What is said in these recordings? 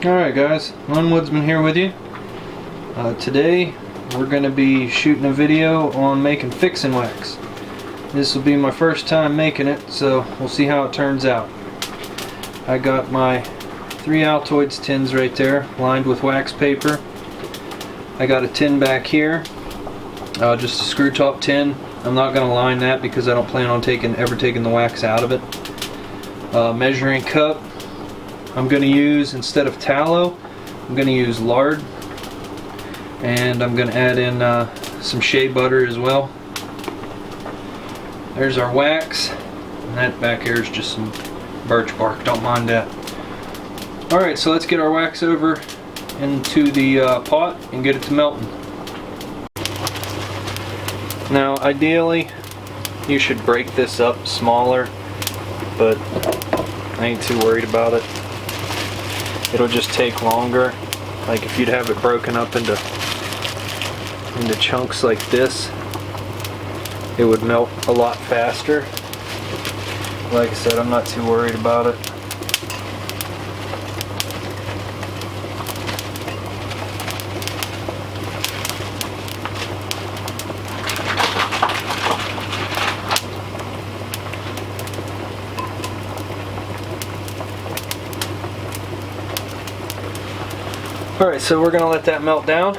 Alright guys, Lone Woodsman here with you. Today we're going to be shooting a video on making fixin' wax. This will be my first time making it, so we'll see how it turns out. I got my 3 Altoids tins right there, lined with wax paper. I got a tin back here, just a screw top tin. I'm not going to line that because I don't plan on ever taking the wax out of it. Measuring cup. I'm going to use, instead of tallow, I'm going to use lard, and I'm going to add in some shea butter as well. There's our wax, and that back here is just some birch bark, don't mind that. Alright, so let's get our wax over into the pot and get it to melting. Now ideally you should break this up smaller, but I ain't too worried about it. It'll just take longer. Like if you'd have it broken up into chunks like this, it would melt a lot faster. Like I said, I'm not too worried about it. Alright, so we're going to let that melt down,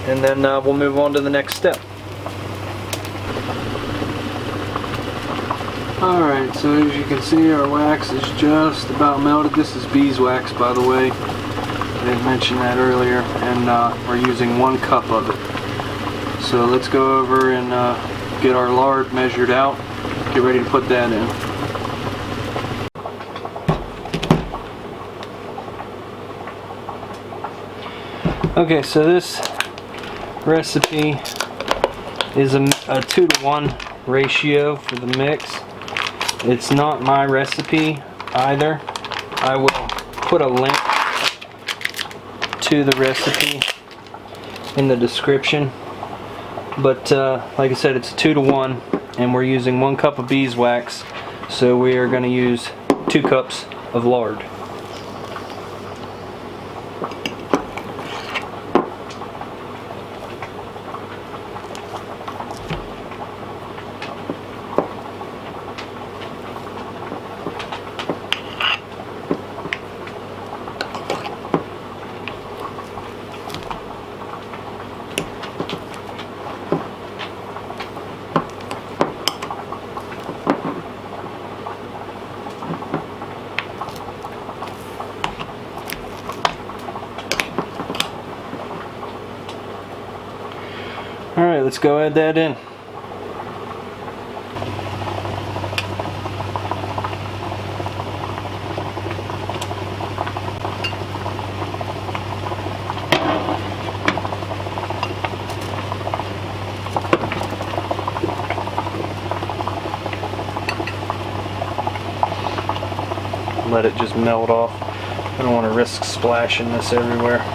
and then we'll move on to the next step. Alright, so as you can see, our wax is just about melted. This is beeswax, by the way. I didn't mention that earlier. And we're using 1 cup of it. So let's go over and get our lard measured out. Get ready to put that in. Okay, so this recipe is a 2-to-1 ratio for the mix. It's not my recipe either. I will put a link to the recipe in the description. But like I said, it's a 2-to-1, and we're using 1 cup of beeswax, so we are going to use 2 cups of lard. Alright, let's go add that in. Let it just melt off. I don't want to risk splashing this everywhere.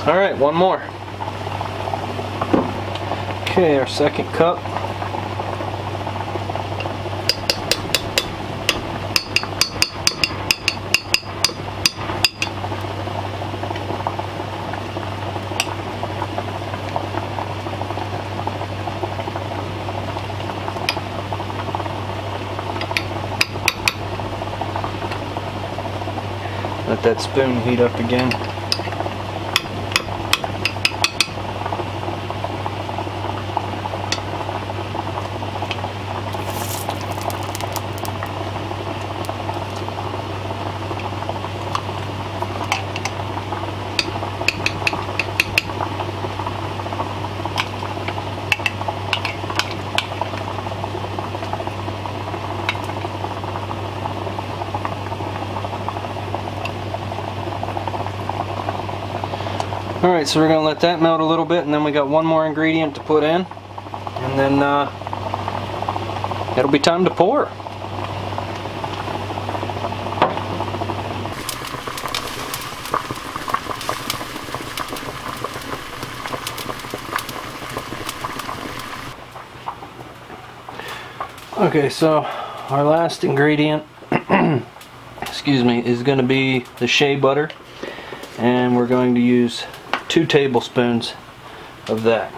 Alright, 1 more. Okay, our 2nd cup. Let that spoon heat up again. Alright, so we're going to let that melt a little bit, and then we got one more ingredient to put in, and then it'll be time to pour. Okay, so our last ingredient excuse me, is going to be the shea butter, and we're going to use 2 tablespoons of that.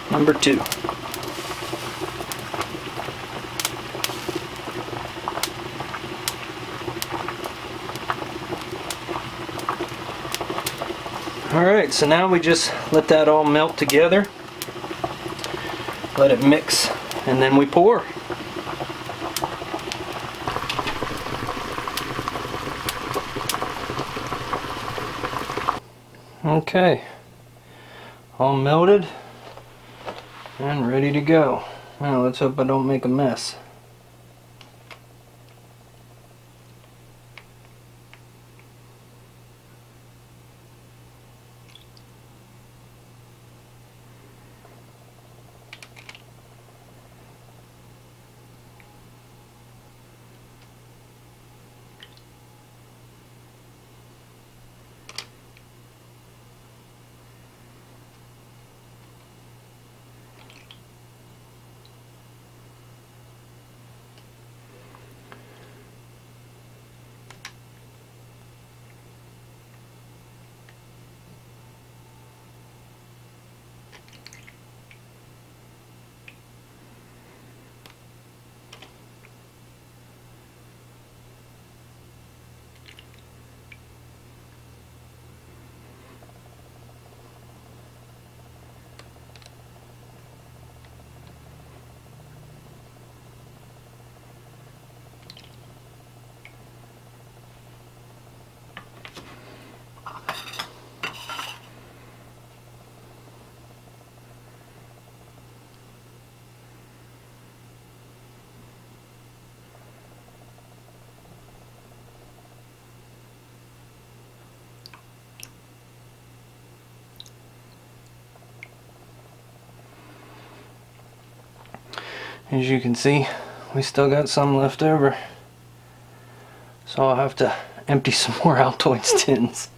Number 2. Alright, so now we just let that all melt together, let it mix, and then we pour. Okay, all melted and ready to go. Now let's hope I don't make a mess. As you can see, we still got some left over, so I'll have to empty some more Altoids tins.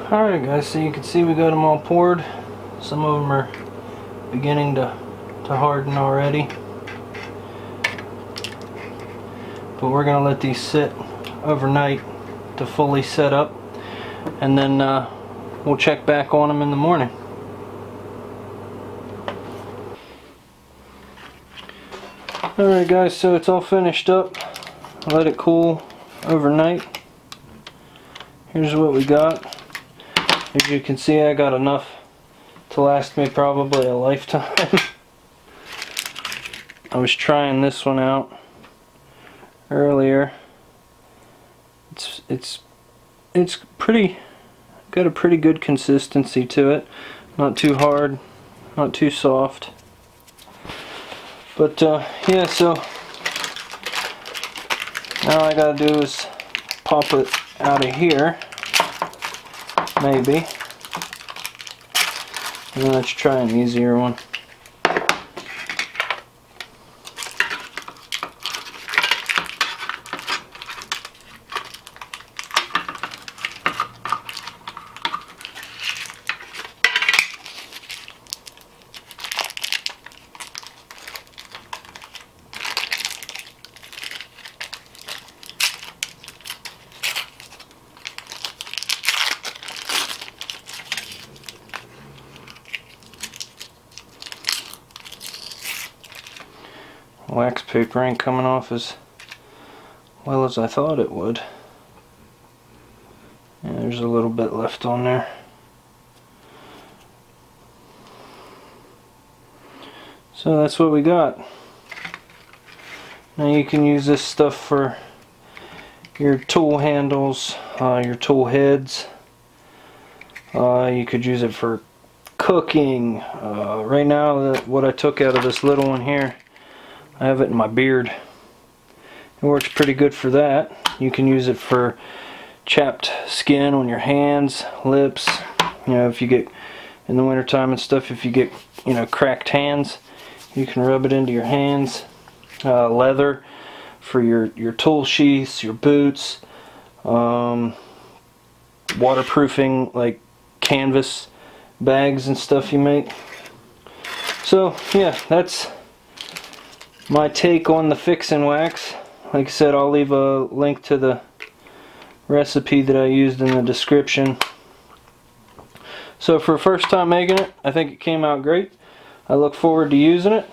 Alright guys, so you can see we got them all poured. Some of them are beginning to harden already, but we're going to let these sit overnight to fully set up, and then we'll check back on them in the morning. Alright guys, so it's all finished up. I let it cool overnight. Here's what we got. As you can see, I got enough to last me probably a lifetime. I was trying this one out earlier. It's pretty, got a pretty good consistency to it. Not too hard, not too soft. But yeah, so now all I gotta do is pop it out of here, maybe. And then let's try an easier one. Wax paper ain't coming off as well as I thought it would. Yeah, there's a little bit left on there. So that's what we got. Now you can use this stuff for your tool handles, your tool heads. You could use it for cooking. Right now, what I took out of this little one here, I have it in my beard. It works pretty good for that. You can use it for chapped skin on your hands, lips. You know, if you get in the wintertime and stuff, if you get, you know, cracked hands, you can rub it into your hands. Leather for your tool sheaths, your boots. Waterproofing, like canvas bags and stuff you make. So yeah, that's my take on the Fixin Wax. Like I said, I'll leave a link to the recipe that I used in the description. So for first time making it, I think it came out great. I look forward to using it.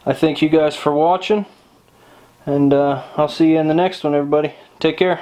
I thank you guys for watching, and I'll see you in the next one, everybody. Take care.